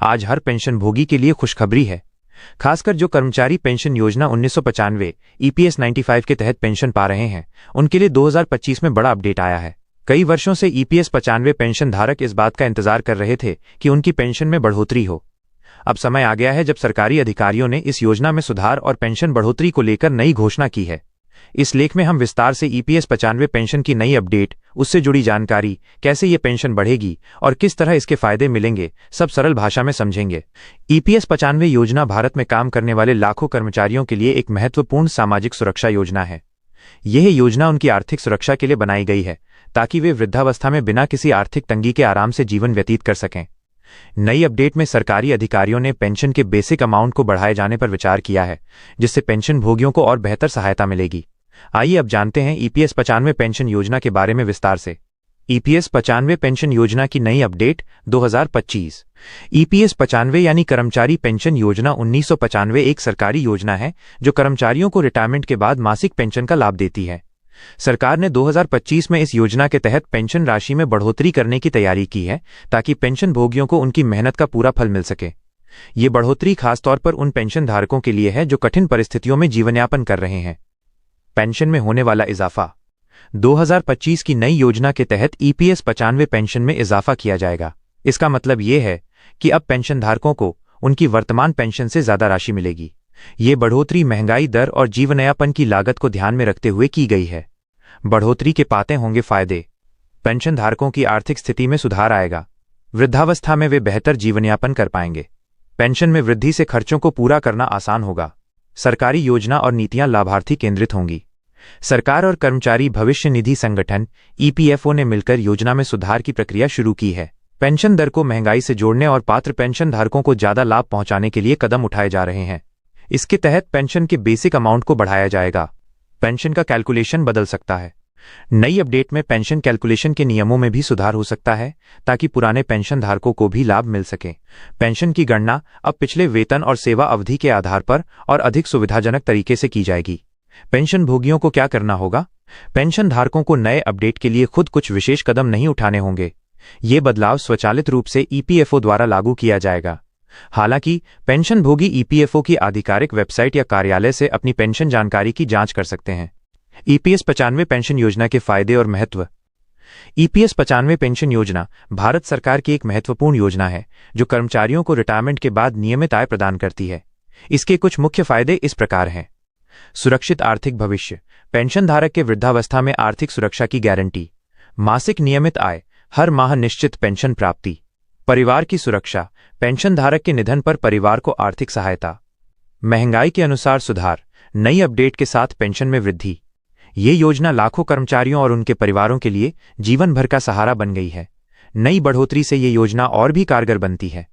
आज हर पेंशनभोगी के लिए खुशखबरी है। खासकर जो कर्मचारी पेंशन योजना 1995 ईपीएस 95 के तहत पेंशन पा रहे हैं, उनके लिए 2025 में बड़ा अपडेट आया है। कई वर्षों से ईपीएस 95 पेंशन धारक इस बात का इंतजार कर रहे थे कि उनकी पेंशन में बढ़ोतरी हो। अब समय आ गया है जब सरकारी अधिकारियों ने इस योजना में सुधार और पेंशन बढ़ोतरी को लेकर नई घोषणा की है। इस लेख में हम विस्तार से ईपीएस 95 पेंशन की नई अपडेट, उससे जुड़ी जानकारी, कैसे ये पेंशन बढ़ेगी और किस तरह इसके फायदे मिलेंगे, सब सरल भाषा में समझेंगे। ईपीएस 95 योजना भारत में काम करने वाले लाखों कर्मचारियों के लिए एक महत्वपूर्ण सामाजिक सुरक्षा योजना है। यह योजना उनकी आर्थिक सुरक्षा के लिए बनाई गई है ताकि वे वृद्धावस्था में बिना किसी आर्थिक तंगी के आराम से जीवन व्यतीत कर सकें। नई अपडेट में सरकारी अधिकारियों ने पेंशन के बेसिक अमाउंट को बढ़ाए जाने पर विचार किया है, जिससे पेंशन भोगियों को और बेहतर सहायता मिलेगी। आइए अब जानते हैं ईपीएस 95 पेंशन योजना के बारे में विस्तार से। ईपीएस 95 पेंशन योजना की नई अपडेट 2025। ईपीएस 95 यानी कर्मचारी पेंशन योजना 1995 एक सरकारी योजना है जो कर्मचारियों को रिटायरमेंट के बाद मासिक पेंशन का लाभ देती है। सरकार ने 2025 में इस योजना के तहत पेंशन राशि में बढ़ोतरी करने की तैयारी की है ताकि पेंशन भोगियों को उनकी मेहनत का पूरा फल मिल सके। ये बढ़ोतरी खासतौर पर उन पेंशन धारकों के लिए है जो कठिन परिस्थितियों में जीवनयापन कर रहे हैं। पेंशन में होने वाला इजाफा। 2025 की नई योजना के तहत ईपीएस 95 पेंशन में इजाफा किया जाएगा। इसका मतलब ये है कि अब पेंशन धारकों को उनकी वर्तमान पेंशन से ज्यादा राशि मिलेगी। ये बढ़ोतरी महंगाई दर और जीवनयापन की लागत को ध्यान में रखते हुए की गई है। बढ़ोतरी के पाते होंगे फायदे। पेंशन धारकों की आर्थिक स्थिति में सुधार आएगा। वृद्धावस्था में वे बेहतर जीवनयापन कर पाएंगे। पेंशन में वृद्धि से खर्चों को पूरा करना आसान होगा। सरकारी योजना और नीतियां लाभार्थी केंद्रित होंगी। सरकार और कर्मचारी भविष्य निधि संगठन ईपीएफओ ने मिलकर योजना में सुधार की प्रक्रिया शुरू की है। पेंशन दर को महंगाई से जोड़ने और पात्र पेंशन धारकों को ज्यादा लाभ पहुंचाने के लिए कदम उठाए जा रहे हैं। इसके तहत पेंशन के बेसिक अमाउंट को बढ़ाया जाएगा। पेंशन का कैलकुलेशन बदल सकता है। नई अपडेट में पेंशन कैलकुलेशन के नियमों में भी सुधार हो सकता है ताकि पुराने पेंशन धारकों को भी लाभ मिल सके। पेंशन की गणना अब पिछले वेतन और सेवा अवधि के आधार पर और अधिक सुविधाजनक तरीके से की जाएगी। पेंशन भोगियों को क्या करना होगा? पेंशन धारकों को नए अपडेट के लिए खुद कुछ विशेष कदम नहीं उठाने होंगे। ये बदलाव स्वचालित रूप से ईपीएफओ द्वारा लागू किया जाएगा। हालांकि पेंशन भोगी ईपीएफओ की आधिकारिक वेबसाइट या कार्यालय से अपनी पेंशन जानकारी की जांच कर सकते हैं। ईपीएस 95 पेंशन योजना के फायदे और महत्व। ईपीएस 95 पेंशन योजना भारत सरकार की एक महत्वपूर्ण योजना है जो कर्मचारियों को रिटायरमेंट के बाद नियमित आय प्रदान करती है। इसके कुछ मुख्य फायदे इस प्रकार हैं। सुरक्षित आर्थिक भविष्य। पेंशन धारक के वृद्धावस्था में आर्थिक सुरक्षा की गारंटी। मासिक नियमित आय, हर माह निश्चित पेंशन प्राप्ति। परिवार की सुरक्षा। पेंशन धारक के निधन पर परिवार को आर्थिक सहायता। महंगाई के अनुसार सुधार। नई अपडेट के साथ पेंशन में वृद्धि। ये योजना लाखों कर्मचारियों और उनके परिवारों के लिए जीवन भर का सहारा बन गई है। नई बढ़ोतरी से ये योजना और भी कारगर बनती है।